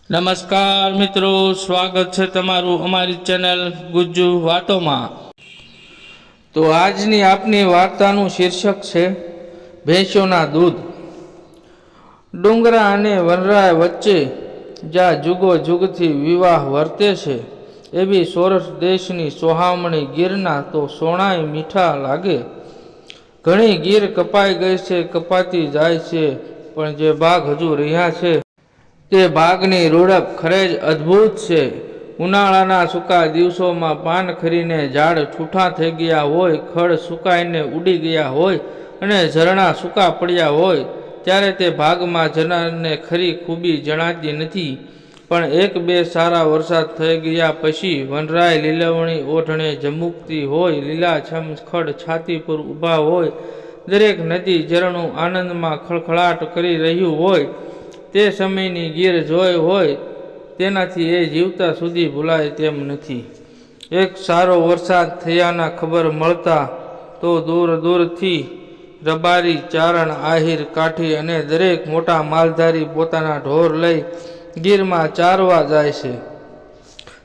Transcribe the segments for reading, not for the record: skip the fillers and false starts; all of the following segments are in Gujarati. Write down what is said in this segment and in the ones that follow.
નમસ્કાર મિત્રો, સ્વાગત છે તમારું અમારી ચેનલ ગુજ્જુ વાતોમાં। તો આજની આપની વાર્તાનું શીર્ષક છે ભેંસોના દૂધ। ડુંગરા અને વનરાય વચ્ચે જ્યાં જુગો જુગથી વિવાહ વર્તે છે એવી સૌરાષ્ટ્ર દેશની સોહામણી ગીરના તો સોણાય મીઠા લાગે। ઘણી ગીર કપાઈ ગઈ છે, કપાતી જાય છે, પણ જે ભાગ હજુ રહ્યા છે તે ભાગની રૂડપ ખરે જ અદ્ભુત છે। ઉનાળાના સૂકા દિવસોમાં પાન ખરીને ઝાડ ઠૂઠા થઈ ગયા હોય, ખડ સુકાઈને ઉડી ગયા હોય અને ઝરણા સૂકા પડ્યા હોય ત્યારે તે ભાગમાં જનારને ખરી ખૂબી જણાતી નથી। પણ એક બે સારા વરસાદ થઈ ગયા પછી વનરાય લીલવણી ઓઢણે ઝમુકતી હોય, લીલાછમ ખડ છાતી પર ઊભા હોય, દરેક નદી ઝરણું આનંદમાં ખળખળાટ કરી રહ્યું હોય, તે સમયની ગીર જોઈ હોય તેનાથી એ જીવતા સુધી ભૂલાય તેમ નથી। એક સારો વરસાદ થયાના ખબર મળતા તો દૂર દૂરથી રબારી, ચારણ, આહિર, કાઠી અને દરેક મોટા માલધારી પોતાના ઢોર લઈ ગીરમાં ચારવા જાય છે।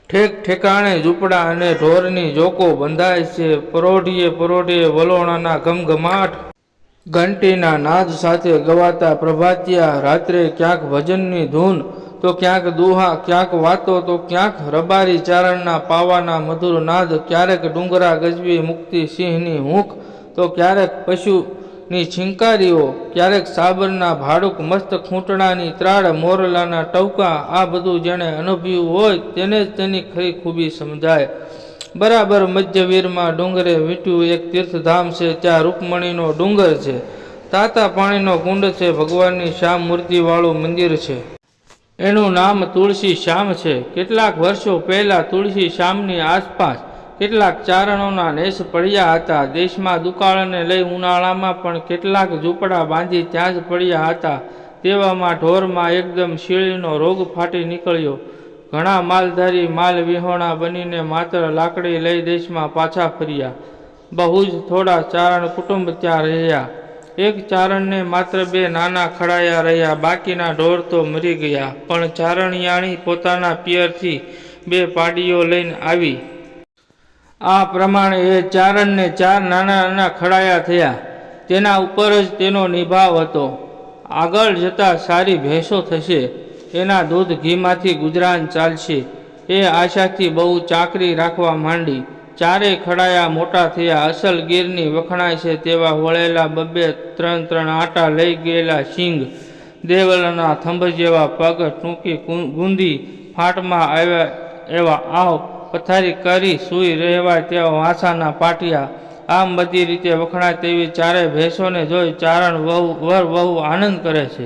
ઠેક ઠેકાણે ઝૂંપડા અને ઢોરની જોકો બંધાય છે। પરોઢીએ પરોઢીએ વલોણાના ઘમઘમાટ, ઘંટીના નાદ સાથે ગવાતા પ્રભાતિયા, રાત્રે ક્યાંક ભજનની ધૂન તો ક્યાંક દુહા, ક્યાંક વાતો તો ક્યાંક રબારી ચારણના પાવાના મધુર નાદ, ક્યારેક ડુંગરા ગજવી મુક્તિ સિંહની હૂંક તો ક્યારેક પશુની છીંકારીઓ, ક્યારેક સાબરના ભાડુક મસ્ત ખૂંટણાની ત્રાળ, મોરલાના ટવકા। આ બધું જેણે અનુભવ્યું હોય તેને જ તેની ખરી ખૂબી સમજાય। બરાબર મધ્યવીરમાં ડુંગરે વીંટ્યું એક તીર્થધામ છે। ત્યાં રૂકમણીનો ડુંગર છે, તાતા પાણીનો કુંડ છે, ભગવાનની શ્યામ મૂર્તિવાળું મંદિર છે। એનું નામ તુલસી શ્યામ છે। કેટલાક વર્ષો પહેલાં તુલસી શ્યામની આસપાસ કેટલાક ચારણોના નેસ પડ્યા હતા। દેશમાં દુકાળને લઈ ઉનાળામાં પણ કેટલાક ઝૂંપડા બાંધી ત્યાં જ પડ્યા હતા। તેવામાં ઢોરમાં એકદમ શીળીનો રોગ ફાટી નીકળ્યો। ઘણા માલધારી માલ વિહોણા બનીને માત્ર લાકડી લઈ દેશમાં પાછા ફર્યા। બહુ જ થોડા ચારણ કુટુંબ ત્યાં રહ્યા। એક ચારણને માત્ર બે નાના ખડાયા રહ્યા, બાકીના ઢોર તો મરી ગયા। પણ ચારણિયાણી પોતાના પિયરથી બે પાડીઓ લઈને આવી। આ પ્રમાણે એ ચારણને ચાર નાના નાના ખડાયા થયા। તેના ઉપર જ તેનો નિભાવ હતો। આગળ જતાં સારી ભેંસો થશે, એના દૂધ ઘીમાંથી ગુજરાન ચાલશે, એ આશાથી બહુ ચાકરી રાખવા માંડી। ચારેય ખડાયા મોટા થયા। અસલ ગીરની વખણાય છે તેવા વળેલા બબ્બે ત્રણ ત્રણ આટા લઈ ગયેલા શીંગ, દેવલના થંભ જેવા પગ, ટૂંકી ગુંદી ફાટમાં આવ્યા એવા આવ, પથારી કરી સૂઈ રહેવાય તેવા વાંસાના પાટિયા। આમ બધી રીતે વખણાય તેવી ચારેય ભેંસોને જોઈ ચારણ વર વહુ આનંદ કરે છે।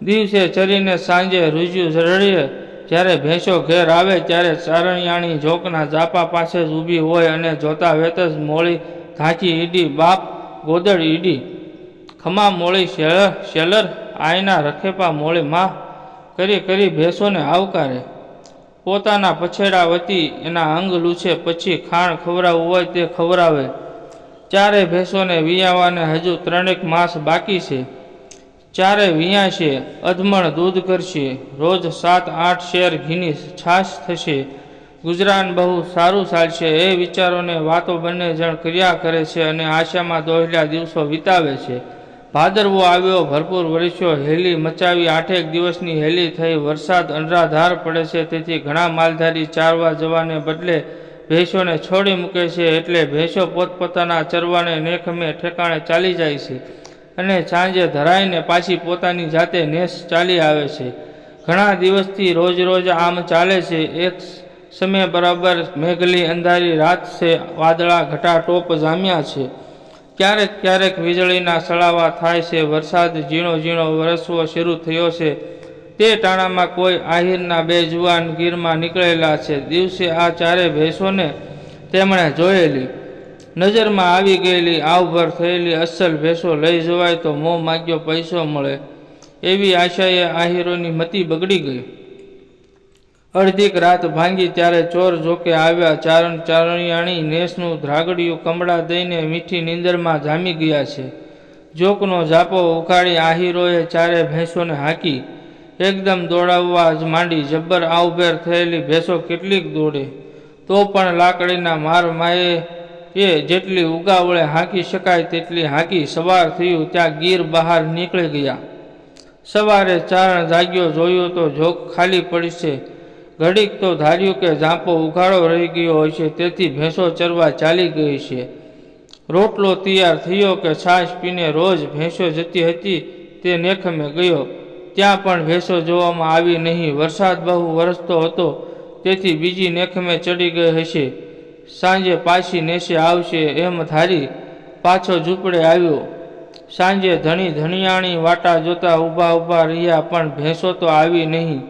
દિવસે ચરીને સાંજે રૂજ્યું રડીએ જ્યારે ભેંસો ઘેર આવે ત્યારે ચારણિયાણી જોકના જાપા પાસે જ ઊભી હોય અને જોતા વેત જ મોળી ધાંચી ઈડી, બાપ ગોદડ ઈડી, ખમા મોળી શેલર, આયના રખેપા મોળી માં કરી કરી ભેંસોને આવકારે। પોતાના પછેડા વતી એના અંગ લૂછે, પછી ખાણ ખવડાવવું હોય તે ખવડાવે। ચારેય ભેંસોને વિયાવાને હજુ 3 માસ બાકી છે। ચારે વિયાશે, અધમણ દૂધ કરશે, રોજ 7-8 શેર ઘીની છાશ થશે, ગુજરાન બહુ સારું ચાલશે। એ વિચારોને વાતો બંને જણ કર્યા કરે છે અને આશામાં દોહલ્યા દિવસો વિતાવે છે। ભાદરવો આવ્યો, ભરપૂર વરસ્યો, હેલી મચાવી 8 દિવસની હેલી થઈ। વરસાદ અનરાધાર પડે છે, તેથી ઘણા માલધારી ચારવા જવાને બદલે ભેંસોને છોડી મૂકે છે। એટલે ભેંસો પોતપોતાના ચરવાને નેખમે ઠેકાણે ચાલી જાય છે અને સાંજે ધરાઈને પાછી પોતાની જાતે નેસ ચાલી આવે છે। ઘણા દિવસથી રોજ રોજ આમ ચાલે છે। એક સમય બરાબર મેઘલી અંધારી રાત છે, વાદળા ઘટાટોપ જામ્યા છે, ક્યારેક ક્યારેક વીજળીના સળાવા થાય છે, વરસાદ ઝીણો ઝીણો વરસવો શરૂ થયો છે। તે ટાણામાં કોઈ આહિરના 2 જુવાન ગીરમાં નીકળેલા છે। દિવસે આ ચારે ભેંસોને તેમણે જોયેલી, નજરમાં આવી ગયેલી, આવભર થયેલી અસલ ભેંસો લઈ જવાય તો મોં માગ્યો પૈસો મળે એવી આશાએ આહિરોની મતિ બગડી ગઈ। અડધીક રાત ભાંગી ત્યારે ચોર જોકે આવ્યા। ચારણ ચારણિયાણી નેસનું ધ્રાગડિયું કમળા દઈને મીઠી નીંદરમાં જામી ગયા છે। જોકનો જાપો ઉખાડી આહિરોએ ચારે ભેંસોને હાંકી। એકદમ દોડાવવા જ માંડી. જબ્બર આવભેર થયેલી ભેંસો કેટલીક દોડે, તો પણ લાકડીના માર માએ જેટલી ઉગાવળે હાંકી શકાય તેટલી હાંકી સવાર થયું ત્યાં ગીર બહાર નીકળી ગયા. સવારે ચારણ જાગ્યો, જોયું તો જોગ ખાલી પડશે. ઘડીક તો ધાર્યું કે ઝાંપો ઉઘાડો રહી ગયો હશે, તેથી ભેંસો ચરવા ચાલી ગઈ છે. રોટલો તૈયાર થયો કે છાશ પીને રોજ ભેંસો જતી હતી તે નેખમે ગયો, ત્યાં પણ ભેંસો જોવામાં આવી નહીં. વરસાદ બહુ વરસતો હતો, તેથી બીજી નેખમે ચડી ગઈ હશે. સાંજે પાછી નેસે આવશે એમ ધારી પાછો ઝૂંપડે આવ્યો. સાંજે ધણી ધણિયાણી વાટા જોતા ઊભા રહ્યા, પણ ભેંસો તો આવી નહીં.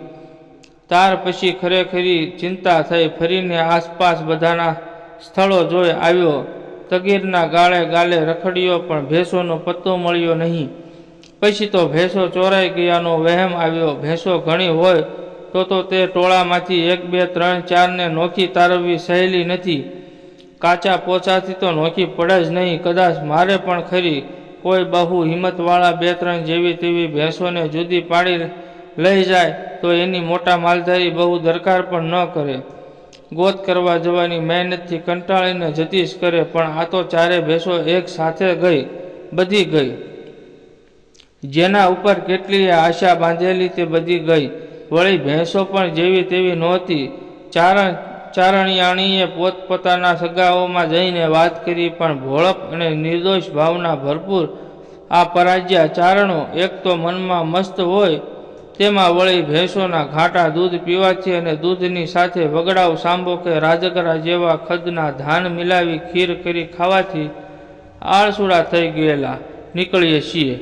ત્યાર પછી ખરેખરી ચિંતા થઈ. ફરીને આસપાસ બધાના સ્થળો જોઈ આવ્યો. તગીરના ગાળે ગાલે રખડ્યો, પણ ભેંસોનો પત્તો મળ્યો નહીં. પછી તો ભેંસો ચોરાઈ ગયાનો વહેમ આવ્યો. ભેંસો ઘણી હોય તો તે ટોળામાંથી 1 2 3 4 ને નોખી તારવવી સહેલી નથી. કાચા પોચાથી તો નોખી પડે જ નહીં. કદાચ મારે પણ ખરી કોઈ બહુ હિંમતવાળા 2 3 જેવી તેવી ભેંસોને જુદી પાડી લઈ જાય તો એની મોટા માલધારી બહુ દરકાર પણ ન કરે. ગોત કરવા જવાની મહેનતથી કંટાળીને જતી જ કરે. પણ આ તો 4 ભેંસો એક સાથે ગઈ, બધી ગઈ. જેના ઉપર કેટલીય આશા બાંધેલી તે બધી ગઈ. વળી ભેંસો પણ જેવી તેવી નહોતી. ચારણિયાણીએ પોતપોતાના સગાઓમાં જઈને વાત કરી, પણ ભોળપ અને નિર્દોષ ભાવના ભરપૂર આ પરાજ્યા ચારણો એક તો મનમાં મસ્ત હોય, તેમાં વળી ભેંસોના ઘાટા દૂધ પીવાથી અને દૂધની સાથે વગડાવ સાંભો કે રાજગરા જેવા ખદના ધાન મિલાવી ખીર કરી ખાવાથી આળસુડા થઈ ગયેલા. નીકળીએ છીએ,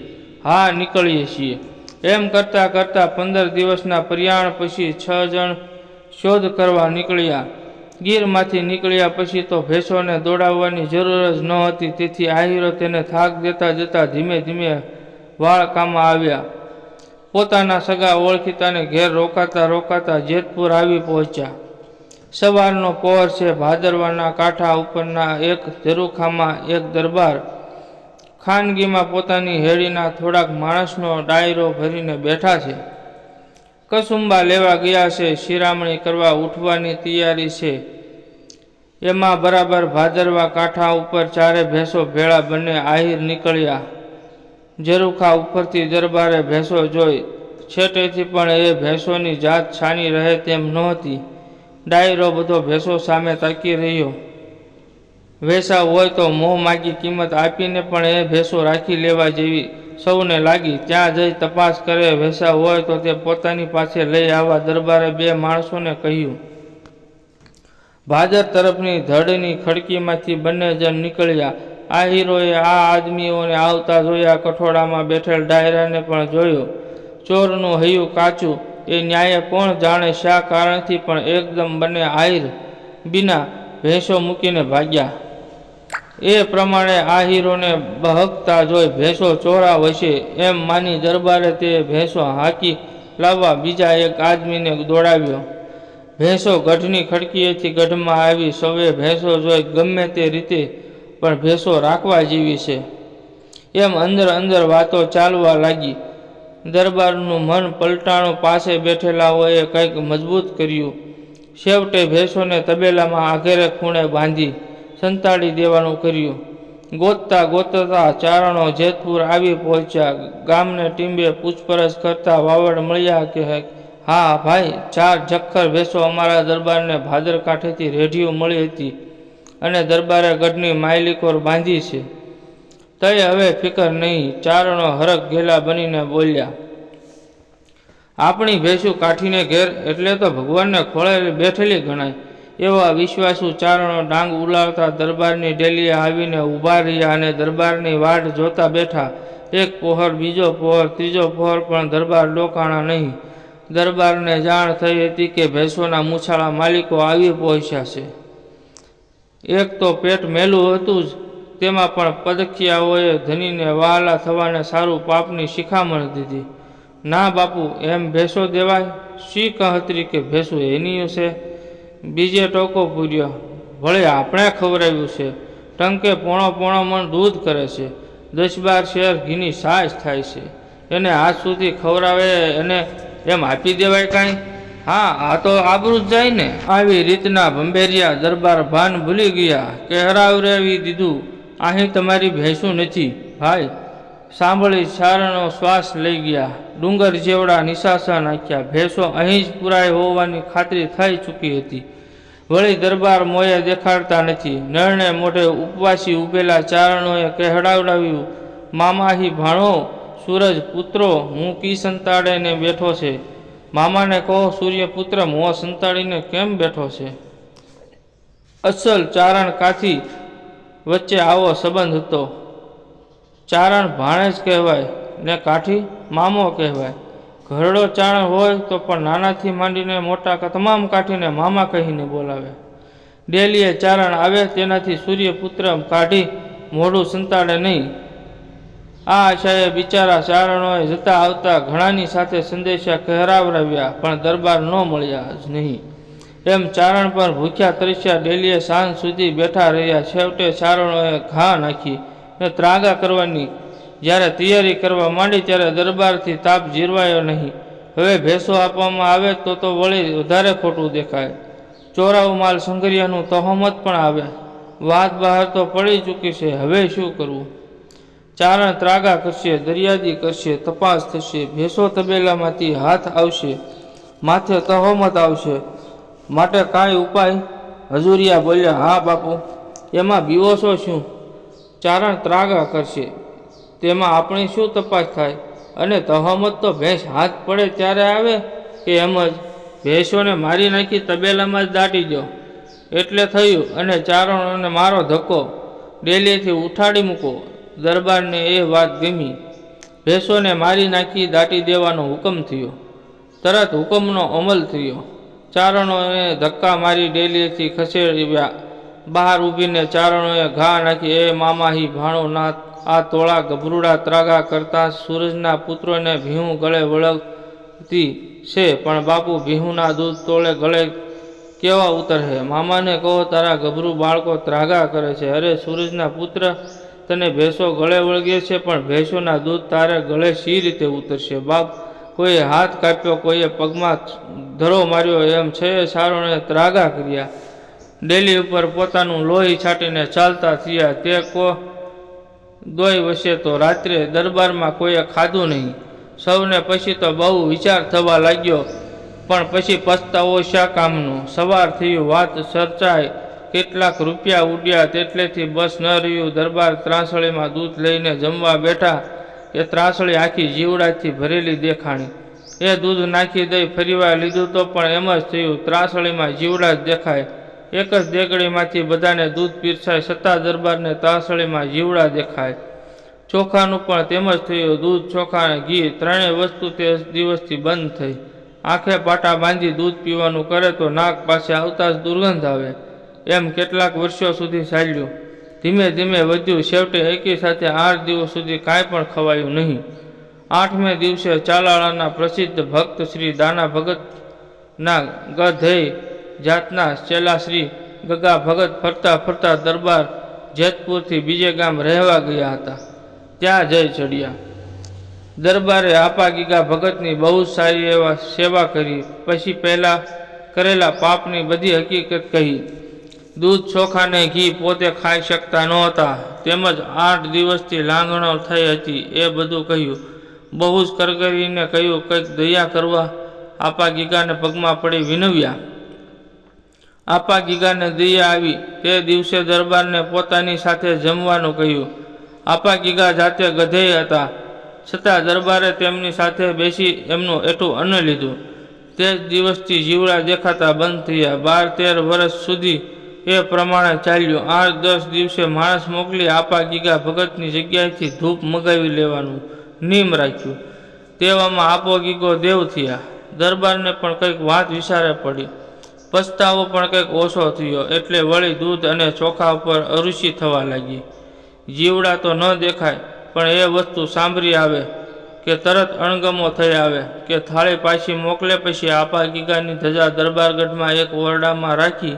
હા નીકળીએ છીએ. એમ કરતાં કરતાં 15 દિવસના પ્રયાણ પછી 6 જણ શોધ કરવા નીકળ્યા. ગીરમાંથી નીકળ્યા પછી તો ભેંસોને દોડાવવાની જરૂર જ નહોતી, તેથી આહીરો તેને થાક દેતા જતા ધીમે ધીમે વાળકામાં આવ્યા. પોતાના સગા ઓળખીતાને ઘેર રોકાતા જેતપુર આવી પહોંચ્યા. સવારનો પહોર છે. ભાદરવાના કાંઠા ઉપરના એક ઝરૂખામાં એક દરબાર ખાનગીમાં પોતાની હેડીના થોડાક માણસનો ડાયરો ભરીને બેઠા છે. કસુંબા લેવા ગયા છે. શિરામણી કરવા ઉઠવાની તૈયારી છે. એમાં બરાબર ભાદરવા કાંઠા ઉપર 4 ભેંસો ભેળા બંને આહિર નીકળ્યા. ઝરૂખા ઉપરથી દરબારે ભેંસો જોઈ. છેટેથી પણ એ ભેંસોની જાત છાની રહે તેમ નહોતી. ડાયરો બધો ભેંસો સામે તાકી રહ્યો. વેસા હોય તો મોહ માગી કિંમત આપીને પણ એ ભેંસો રાખી લેવા જેવી સૌને લાગી. ત્યાં જઈ તપાસ કરે. વેસા હોય તો તે પોતાની પાસે લઈ આવવા દરબારે 2 માણસોને કહ્યું. ભાદર તરફની ધડની ખડકીમાંથી બંને જણ નીકળ્યા. આહીરોએ આ આદમીઓને આવતા જોયા. કઠોળામાં બેઠેલ ડાયરાને પણ જોયો. ચોરનું હૈયું કાચું એ ન્યાય કોણ જાણે શા કારણથી, પણ એકદમ બંને આહીર બીના ભેંસો મૂકીને ભાગ્યા. એ પ્રમાણે આહીરોને બહકતા જોઈ ભેંસો ચોરાવ હશે એમ માની દરબારે તે ભેંસો હાંકી લાવવા બીજા એક આદમીને દોડાવ્યો. ભેંસો ગઢની ખડકીએથી ગઢમાં આવી. સૌએ ભેંસો જોઈ ગમે તે રીતે પણ ભેંસો રાખવા જેવી છે એમ અંદર વાતો ચાલવા લાગી. દરબારનું મન પલટાણું. પાસે બેઠેલાઓએ કંઈક મજબૂત કર્યું. છેવટે ભેંસોને તબેલામાં આઘેરે ખૂણે બાંધી સંતાડી દેવાનું કર્યું. ગોતતા ચારણો જેતપુર આવી પહોંચ્યા. ગામને ટીંબે પૂછપરછ કરતા વાવડ મળ્યા કે હા ભાઈ, 4 જખ્ખર ભેંસો અમારા દરબારને ભાદર કાંઠેથી રેઢિયું મળી હતી અને દરબારે ગઢની માયલીકોર બાંધી છે. તય હવે ફિકર નહીં. ચારણો હરખ ઘેલા બનીને બોલ્યા. આપણી ભેંસું કાઠીને ઘેર એટલે તો ભગવાનને ખોળે બેઠેલી ગણાય. એવા વિશ્વાસુ ચારણો ડાંગ ઉલાવતા દરબારની ડેલીએ આવીને ઊભા રહ્યા અને દરબારની વાટ જોતા બેઠા. એક પહોર, બીજો પહોર, ત્રીજો પહોર, પણ દરબાર ડોકાણા નહીં. દરબારને જાણ થઈ હતી કે ભેંસોના મૂછાળા માલિકો આવી પહોંચ્યા છે. એક તો પેટ મેલું હતું જ, તેમાં પણ પદખિયાઓએ ધનીને વહાલા થવાને સારું પાપની શિખામણ દીધી. ના બાપુ, એમ ભેંસો દેવાય? શી કહતરી કે ભેંસું એની છે? બીજે ટોકો પૂર્યો. વળી આપણે ખવડાવ્યું છે. ટંકે પોણો મણ દૂધ કરે છે. 10 12 શેર ઘીની છાશ થાય છે. એને આજ સુધી ખવડાવે અને એમ આપી દેવાય કાંઈ? હા, આ તો આબરૂ જ જાય ને. આવી રીતના ભંભેરિયા દરબાર ભાન ભૂલી ગયા કે હરાવરાવી દીધું. અહીં તમારી ભેંસું નથી ભાઈ. સાંભળી ચારણો શ્વાસ લઈ ગયા. ડુંગર જેવડા નિશાસા નાખ્યા. ભેંસો અહીં જ પુરાય હોવાની ખાતરી થઈ ચૂકી હતી. વળી દરબાર મોયે દેખાડતા નથી. નળને મોઢે ઉપવાસી ઊભેલા ચારણોએ કહેવડાવ્યું, મામાહી ભાણો સૂરજ પુત્રો હું કી સંતાડીને બેઠો છે. મામાને કહો સૂર્યપુત્ર મોં સંતાડીને કેમ બેઠો છે? અસલ ચારણ કાથી વચ્ચે આવો સંબંધ હતો. ચારણ ભાણેજ કહેવાય ને કાઠી મામો કહેવાય. ઘરડો ચારણ હોય તો પણ નાનાથી માંડીને મોટા તમામ કાઠીને મામા કહીને બોલાવે. ડેલીએ ચારણ આવે તેનાથી સૂર્યપુત્ર કાઢી મોઢું સંતાડે નહીં. આ આશાએ બિચારા ચારણોએ જતા આવતા ઘણાની સાથે સંદેશા કહેરાવરાવ્યા, પણ દરબાર ન મળ્યા જ નહીં. એમ ચારણ પર ભૂખ્યા તરસ્યા ડેલીએ સાંજ સુધી બેઠા રહ્યા. છેવટે ચારણોએ ઘા નાખી ને ત્રાગા કરવાની જ્યારે તૈયારી કરવા માંડી ત્યારે દરબારથી તાપ જીરવાયો નહીં. હવે ભેંસો આપવામાં આવે તો વળી વધારે ખોટું દેખાય. ચોરાવ માલ સંઘરિયાનું તહોમત પણ આવે. વાત બહાર તો પડી ચૂકી છે. હવે શું કરવું? ચારણ ત્રાગા કરશે, દરિયાદી કરશે, તપાસ થશે, ભેંસો તબેલામાંથી હાથ આવશે, માથે તહોમત આવશે. માટે કાંઈ ઉપાય? હજુરિયા બોલ્યા, હા બાપુ, એમાં બીવોશો શું? ચારણ ત્રાગા કરશે, તેમાં આપણી શું તપાસ થાય? અને તહોમત તો ભેંસ હાથ પડે ત્યારે આવે કે એમ જ ભેંસોને મારી નાખી તબેલામાં જ દાટી દો એટલે થયું. અને ચારણોને મારો ધક્કો ડેલીથી ઉઠાડી મૂકો. દરબારને એ વાત ગમી. ભેંસોને મારી નાખી દાટી દેવાનો હુકમ થયો. તરત હુકમનો અમલ થયો. ચારણોએ ધક્કા મારી ડેલીથી ખસેડ્યા. બહાર ઊભીને ચારણોએ ઘા નાખી, એ મામાહી ભાણો ના આ તોળા ગભરૂડા ત્રાગા કરતા સૂરજના પુત્રોને ભીહું ગળે વળગતી છે, પણ બાપુ ભીહુંના દૂધ તોળે ગળે કેવા ઉતરશે? મામાને કહો તારા ગભરૂ બાળકો ત્રાગા કરે છે. અરે સૂરજના પુત્ર, તને ભેંસો ગળે વળગે છે, પણ ભેંસોના દૂધ તારે ગળે સી રીતે ઉતરશે? બાપ, કોઈએ હાથ કાપ્યો, કોઈએ પગમાં ધરો માર્યો, એમ છે ચારણોએ ત્રાગા કર્યા. ડેલી ઉપર પોતાનું લોહી છાંટીને ચાલતા થયા. તે દોય વસે તો રાત્રે દરબારમાં કોઈએ ખાધું નહીં. સૌને પછી તો બહુ વિચાર થવા લાગ્યો, પણ પછી પસ્તાવો શા કામનો? સવાર થયું, વાત ચર્ચાય, કેટલાક રૂપિયા ઉડ્યા, તેટલેથી બસ ન રહ્યું. દરબાર ત્રાસળીમાં દૂધ લઈને જમવા બેઠા એ ત્રાસળી આખી જીવડાથી ભરેલી દેખાણી. એ દૂધ નાખી દઈ ફરીવાર લીધું તો પણ એમ જ થયું. ત્રાસળીમાં જીવડા જ દેખાય. એક જ દેગડીમાંથી બધાને દૂધ પીરસાય, છતાં દરબારને ત્રાસળીમાં જીવડા દેખાય. ચોખાનું પણ તેમ જ થયું. દૂધ, ચોખા અને ઘી ત્રણેય વસ્તુ તે દિવસથી બંધ થઈ. આંખે પાટા બાંધી દૂધ પીવાનું કરે તો નાક પાસે આવતા જ દુર્ગંધ આવે. એમ કેટલાક વર્ષો સુધી ચાલ્યું. ધીમે ધીમે વધ્યું. છેવટે એકી સાથે 8 દિવસ સુધી કાંઈ પણ ખવાયું નહીં. 8મે દિવસે ચાલાળાના પ્રસિદ્ધ ભક્ત શ્રી દાના ભગતના ગધેય જાતના ચેલા શ્રી ગગા ભગત ફરતા ફરતા દરબાર જેતપુરથી બીજે ગામ રહેવા ગયા હતા. ત્યાં જઈ ચડ્યા. દરબારે આપા ગીગા ભગતની બહુ સારી એવા સેવા કરી. પછી પહેલાં કરેલા પાપની બધી હકીકત કહી. દૂધ, ચોખા ને ઘી પોતે ખાઈ શકતા નહોતા, તેમજ 8 દિવસથી લાંગણો થઈ હતી, એ બધું કહ્યું. બહુ જ કરગરીને કહ્યું, કંઈક દયા કરવા. આપા ગીગાને પગમાં પડી વિનવ્યા. આપા ગીગાને દયા આવી. તે દિવસે દરબારને પોતાની સાથે જમવાનું કહ્યું. આપા ગીગા જાતે ગધેય હતા, છતાં દરબારે તેમની સાથે બેસી એમનું એઠું અન્ન લીધું. તે જ દિવસથી જીવડા દેખાતા બંધ થયા. 12-13 વર્ષ સુધી એ પ્રમાણે ચાલ્યું. 8-10 દિવસે માણસ મોકલી આપા ગીગા ભગતની જગ્યાએથી ધૂપ મગાવી લેવાનું નિયમ રાખ્યું. તેવામાં આપો ગીગો દેવ થયા. દરબારને પણ કંઈક વાત વિચારે પડી. પસ્તાવો પણ કંઈક ઓછો થયો. એટલે વળી દૂધ અને ચોખા ઉપર અરુચિ થવા લાગી. જીવડા તો ન દેખાય, પણ એ વસ્તુ સાંભળી આવે કે તરત અણગમો થઈ આવે કે થાળી પાછી મોકલે. પછી આપા ગીગાની ધજા દરબારગઢમાં એક ઓરડામાં રાખી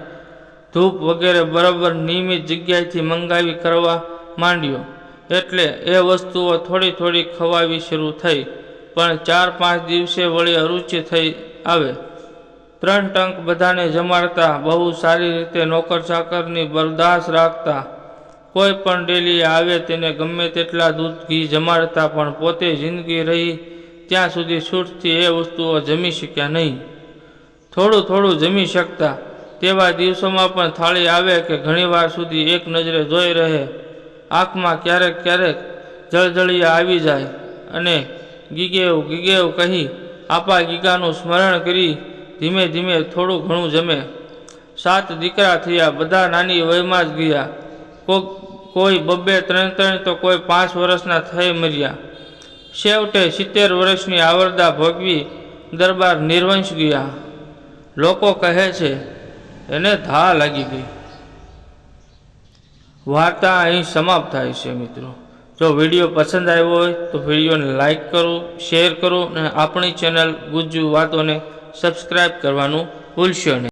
ધૂપ વગેરે બરાબર નિયમિત જગ્યાએથી મંગાવી કરવા માંડ્યો. એટલે એ વસ્તુઓ થોડી થોડી ખવાવી શરૂ થઈ. પણ 4-5 દિવસે વળી અરુચિ થઈ આવે. 3 ટંક બધાને જમાડતા, બહુ સારી રીતે નોકર ચાકરની બરદાસ્ત રાખતા. કોઈ પણ ડેલીએ આવે તેને ગમે તેટલા દૂધ ઘી જમાડતા, પણ પોતે જિંદગી રહી ત્યાં સુધી છૂટથી એ વસ્તુઓ જમી શક્યા નહીં. થોડું થોડું જમી શકતા. તેવા દિવસોમાં પણ થાળી આવે કે ઘણીવાર સુધી એક નજરે જોઈ રહે. આંખમાં ક્યારેક ક્યારેક જળજળિયા આવી જાય અને ગીગેવ ગીગેવ કહી આપા ગીગાનું સ્મરણ કરી ધીમે ધીમે થોડું ઘણું જમે. 7 દીકરા થયા, બધા નાની વયમાં જ ગયા. કોઈ 2-3 તો કોઈ 5 વર્ષના થઈ મર્યા. છેવટે 70 વર્ષની આવરદા ભોગવી દરબાર નિર્વંશ ગયા. લોકો કહે છે એને ધા લાગી ગઈ. વાર્તા અહીં સમાપ્ત થાય છે. મિત્રો, જો વિડીયો પસંદ આવ્યો હોય તો વિડીયોને લાઈક કરો, શેર કરો અને આપણી ચેનલ ગુજ્જુ વાતોને સબસ્ક્રાઈબ કરવાનું ભૂલશો નહીં.